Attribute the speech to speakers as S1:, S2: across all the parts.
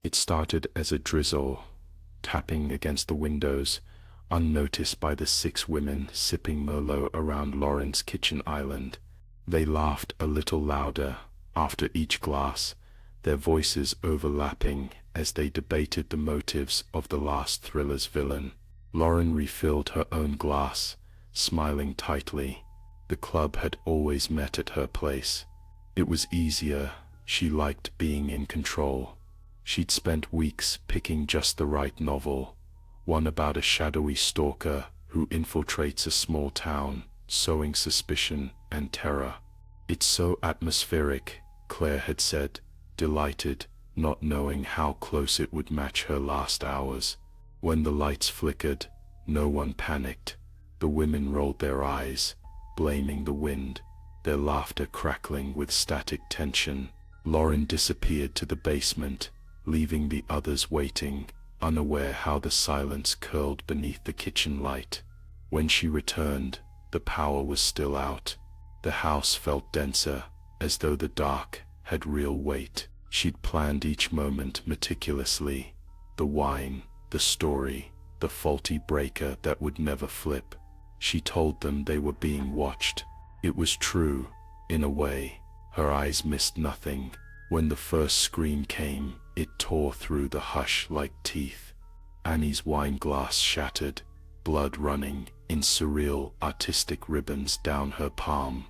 S1: It started as a drizzle, tapping against the windows, unnoticed by the 6 women sipping merlot around Lauren's kitchen island. They laughed a little louder after each glass, their voices overlapping as they debated the motives of the last thriller's villain. Lauren refilled her own glass, smiling tightly. The club had always met at her place. It was easier. She liked being in control. She'd spent weeks picking just the right novel, one about a shadowy stalker who infiltrates a small town, sowing suspicion and terror. "It's so atmospheric," Claire had said, delighted, not knowing how close it would match her last hours. When the lights flickered, no one panicked. The women rolled their eyes, blaming the wind, their laughter crackling with static tension. Lauren disappeared to the basement, leaving the others waiting, unaware how the silence curled beneath the kitchen light. When she returned, the power was still out. The house felt denser, as though the dark had real weight. She'd planned each moment meticulously. The wine, the story, the faulty breaker that would never flip. She told them they were being watched. It was true, in a way. Her eyes missed nothing. When the first scream came, it tore through the hush like teeth. Annie's wine glass shattered, blood running in surreal, artistic ribbons down her palm.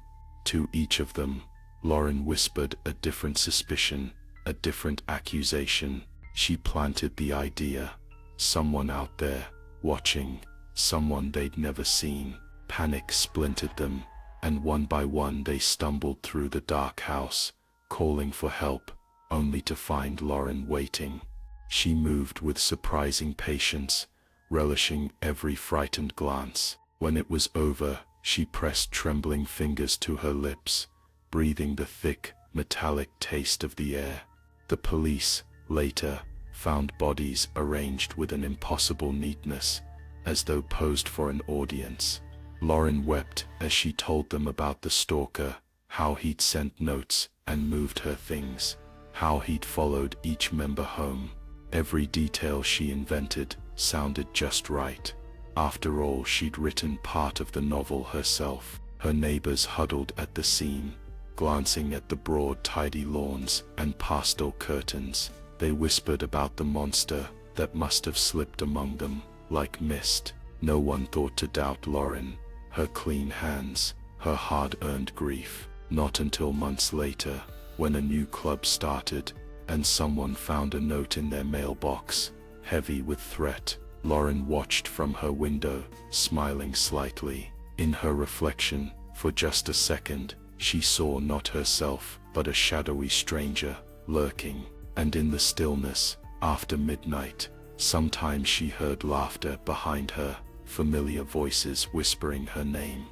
S1: To each of them, Lauren whispered a different suspicion, a different accusation. She planted the idea. Someone out there, watching, someone they'd never seen. Panic splintered them, and one by one they stumbled through the dark house, calling for help, only to find Lauren waiting. She moved with surprising patience, relishing every frightened glance. When it was over, she pressed trembling fingers to her lips, breathing the thick, metallic taste of the air. The police, later, found bodies arranged with an impossible neatness, as though posed for an audience. Lauren wept as she told them about the stalker, how he'd sent notes and moved her things, how he'd followed each member home. Every detail she invented sounded just right. After all, she'd written part of the novel herself. Her neighbors huddled at the scene, glancing at the broad, tidy lawns and pastel curtains. They whispered about the monster that must have slipped among them like mist. No one thought to doubt Lauren, her clean hands, her hard-earned grief. Not until months later, when a new club started, and someone found a note in their mailbox, heavy with threat. Lauren watched from her window, smiling slightly. In her reflection, for just a second, she saw not herself, but a shadowy stranger, lurking. And in the stillness, after midnight, sometimes she heard laughter behind her, familiar voices whispering her name.